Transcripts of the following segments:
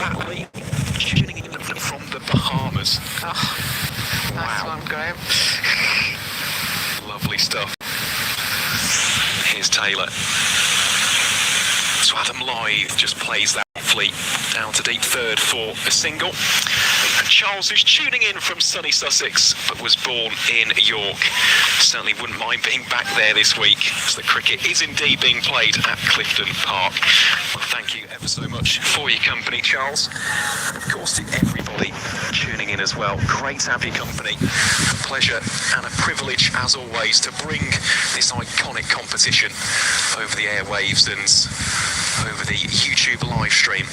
that lead, tuning in from the Bahamas. Oh, nice one, Graham. Lovely stuff. Here's Taylor. So Adam Lythe just plays that fleet down to deep third for a single. And Charles, who's tuning in from sunny Sussex, but was born in York, certainly wouldn't mind being back there this week, as the cricket is indeed being played at Clifton Park. Well, thank you ever so much for your company, Charles. Of course, to everybody tuning in as well. Great to have your company. A pleasure and a privilege, as always, to bring this iconic competition over the airwaves and over the YouTube live stream.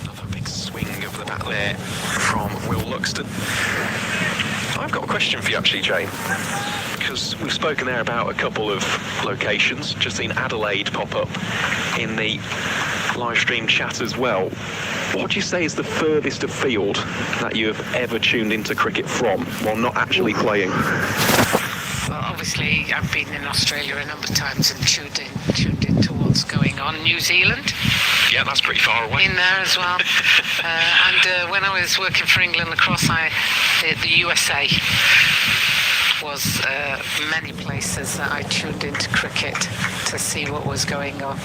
Another big swing of the bat there from Will Luxton. I've got a question for you actually, Jane, because we've spoken there about a couple of locations. Just seen Adelaide pop up in the live stream chat as well. What do you say is the furthest afield that you have ever tuned into cricket from while not actually playing? Well, obviously, I've been in Australia a number of times and tuned in to what's going on. New Zealand. Yeah, that's pretty far away. In there as well. And when I was working for England Lacrosse, the USA was many places that I tuned into cricket to see what was going on.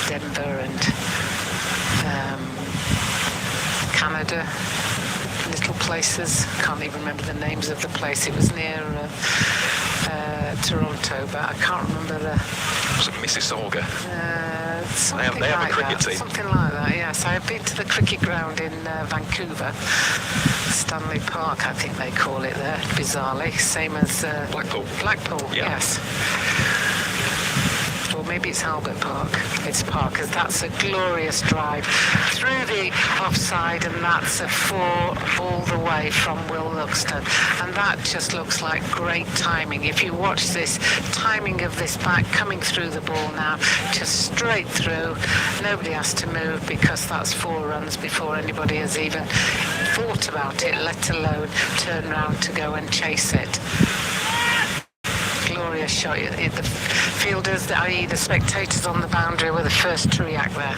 Denver and Canada, little places. Can't even remember the names of the place. It was near Toronto, but I can't remember the... Was it Mississauga? Something they have like a cricket that. team. Something like that, yes. I have been to the cricket ground in Vancouver. Stanley Park, I think they call it there, bizarrely. Same as... Blackpool. Blackpool, yeah. Yes. Or maybe it's Albert Park. It's Park, because that's a glorious drive through the offside, and that's a 4 all the way from Will Luxton. And that just looks like great timing. If you watch this timing of this back coming through the ball now, just straight through, nobody has to move, because that's 4 runs before anybody has even thought about it, let alone turn round to go and chase it. Glorious shot. The fielders, i.e. the spectators on the boundary, were the first to react there.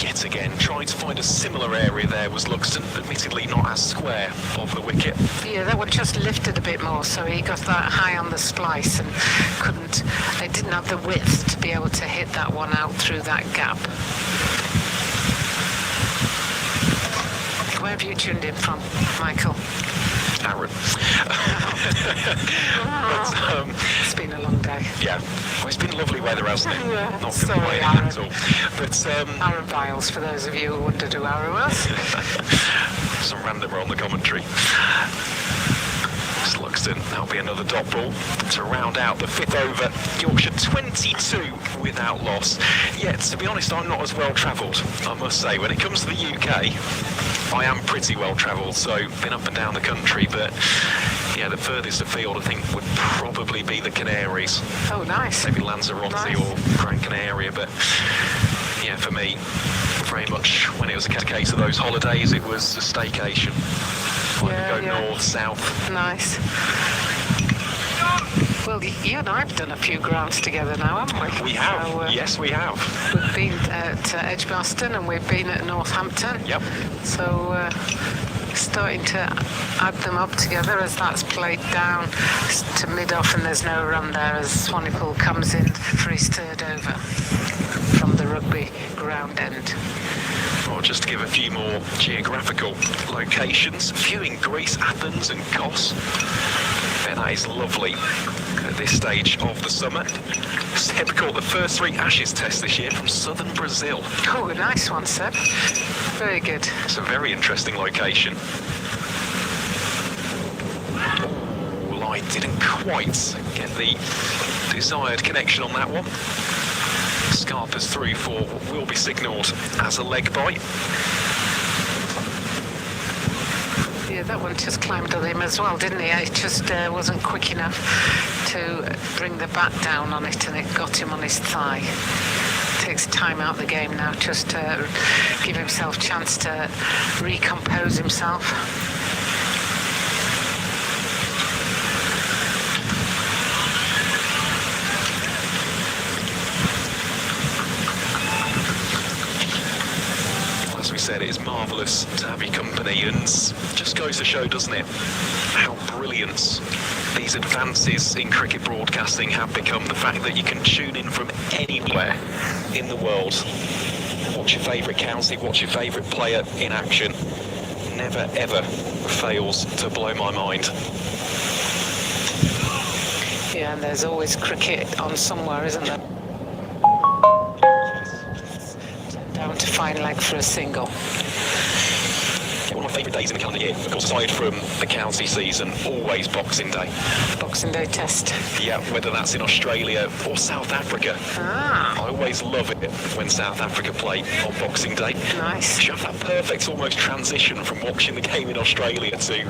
Yet again, trying to find a similar area there was Luxton, admittedly not as square of the wicket. Yeah, that one just lifted a bit more, so he got that high on the splice and it didn't have the width to be able to hit that one out through that gap. Where have you tuned in from, Michael? Aaron. It's been a long day. Yeah. Well, it's been lovely weather, hasn't it? Yeah, Not sorry, complaining Aaron. at all. But Aaron Biles, for those of you who wondered who Aaron was. Some randomer on the commentary. It's Luxton. That'll be another dot ball to round out the 5th over. Yorkshire 22 without loss. Yet, to be honest, I'm not as well travelled, I must say. When it comes to the UK, I am pretty well travelled, so been up and down the country, but yeah, the furthest afield I think would probably be the Canaries. Oh, nice. Maybe Lanzarote Nice. or Gran Canaria, but yeah, for me, very much when it was a case of those holidays, it was a staycation. Either go north, south. Nice. Well, you and I have done a few grounds together now, haven't we? We have. So, Yes, we have. We've been at Edgbaston and we've been at Northampton. Yep. So starting to add them up together as that's played down to mid-off and there's no run there as Swanepoel comes in for his 3rd over from the rugby ground end. Well, just to give a few more geographical locations, viewing Greece, Athens and Kos. Bet that is lovely at this stage of the summer. Seb caught the first 3 Ashes tests this year from southern Brazil. Oh, a nice one, Seb. Very good. It's a very interesting location. Oh, I didn't quite get the desired connection on that one. Scarpa's through for what will be signalled as a leg bite. Yeah, that one just climbed on him as well, didn't he? It just wasn't quick enough to bring the bat down on it, and it got him on his thigh. Takes time out the game now, just to give himself a chance to recompose himself. said, it is marvellous to have your company, and just goes to show, doesn't it, how brilliant these advances in cricket broadcasting have become. The fact that you can tune in from anywhere in the world, watch your favourite county, watch your favourite player in action, never ever fails to blow my mind. Yeah, and there's always cricket on somewhere, isn't there? Down to fine leg for a single. One of my favourite days in the calendar year, of course, aside from the county season, always Boxing Day. Boxing Day test. Yeah, whether that's in Australia or South Africa. I always love it when South Africa play on Boxing Day. Nice. You have that perfect almost transition from watching the game in Australia to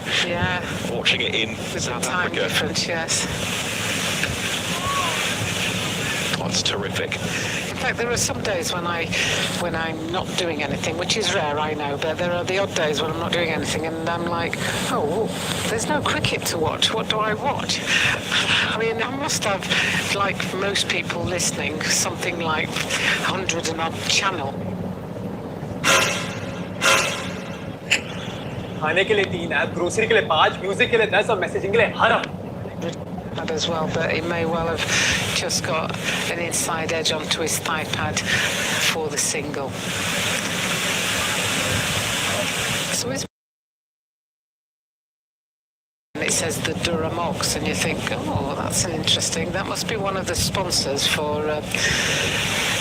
watching it in South Time Africa. difference, yes. Oh, it's terrific. In fact, there are some days when I'm not doing anything, which is rare, I know, but there are the odd days when I'm not doing anything, and I'm like, oh, there's no cricket to watch. What do I watch? I mean, I must have, like most people listening, something like 100 and odd channel. खाने के लिए 3 app, grocery के लिए 5, music के लिए 10 और messaging के लिए हर As well, but he may well have just got an inside edge onto his thigh pad for the single. So it says the Durham Ox, and you think, oh, that's interesting. That must be one of the sponsors for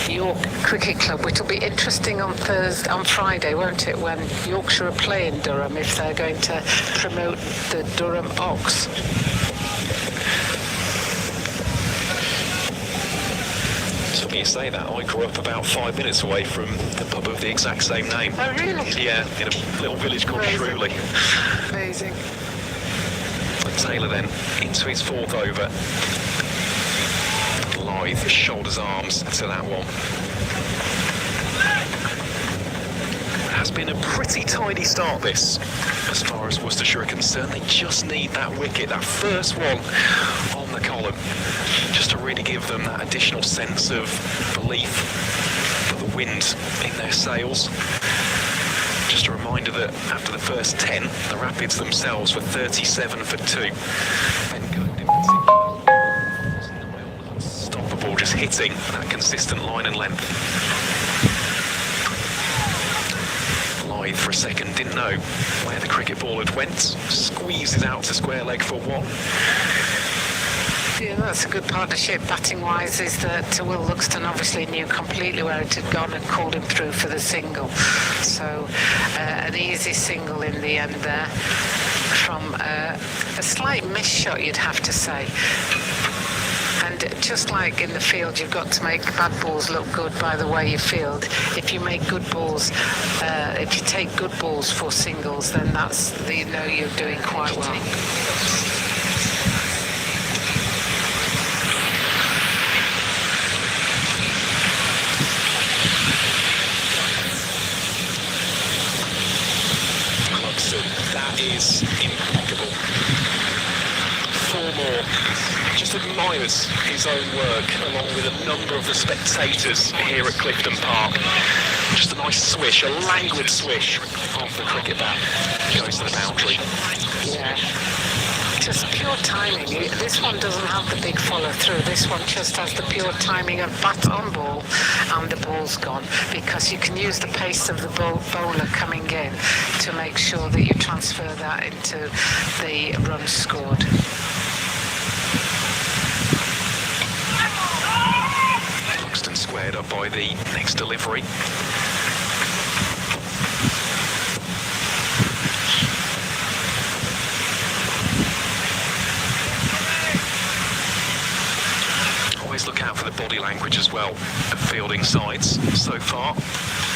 York Cricket Club, which will be interesting on Friday, won't it, when Yorkshire are playing Durham, if they're going to promote the Durham Ox. You say that, I grew up about 5 minutes away from the pub of the exact same name. Oh, really? Yeah, in a little village called Shrewley. Amazing. Taylor then into his 4th over. Lithe, shoulders, arms to that one. It has been a pretty tidy start, this, as far as Worcestershire are concerned. They just need that wicket, that first one on the column, just to really give them that additional sense of belief for the wind in their sails. Just a reminder that after the first 10, the Rapids themselves were 37 for 2. Unstoppable, just hitting that consistent line and length. Lithe for a second, didn't know where the cricket ball had went. Squeezes out to square leg for 1. Yeah, that's a good partnership batting-wise, is that Will Luxton obviously knew completely where it had gone and called him through for the single. So an easy single in the end there from a slight miss shot, you'd have to say. And just like in the field, you've got to make bad balls look good by the way you field. If you make good balls, if you take good balls for singles, then that's, you know, you're doing quite well. That is impeccable. 4 more. Just admires his own work along with a number of the spectators here at Clifton Park. Just a nice swish, a languid swish off the cricket bat. Goes to the boundary. Yeah. Just pure timing. This one doesn't have the big follow through. This one just has the pure timing of bat on ball and the ball's gone, because you can use the pace of the bowler coming in to make sure that you transfer that into the runs scored. Luxton squared up by the next delivery. Look out for the body language as well of fielding sides. So far,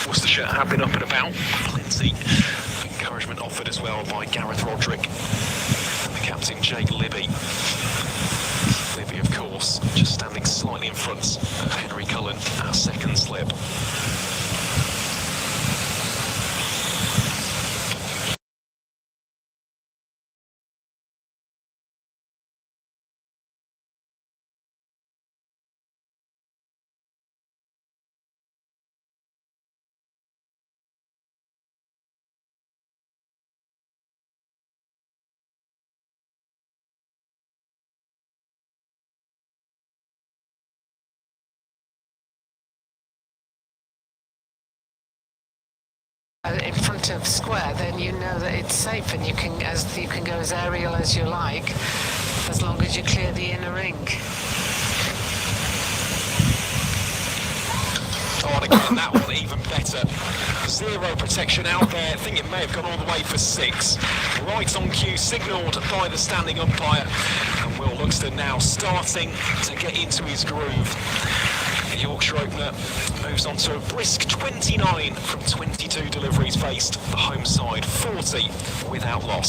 Worcestershire have been up and about. Plenty of encouragement offered as well by Gareth Roderick and the captain Jake Libby. Libby, of course, just standing slightly in front of Henry Cullen, our second slip. bit of square, then you know that it's safe, and you can go as aerial as you like, as long as you clear the inner ring. Oh, and again, that one even better. Zero protection out there. I think it may have gone all the way for 6. Right on cue, signalled by the standing umpire. And Will Luxton now starting to get into his groove. The Yorkshire opener moves on to a brisk 29 from 22 deliveries faced. The home side 40 without loss.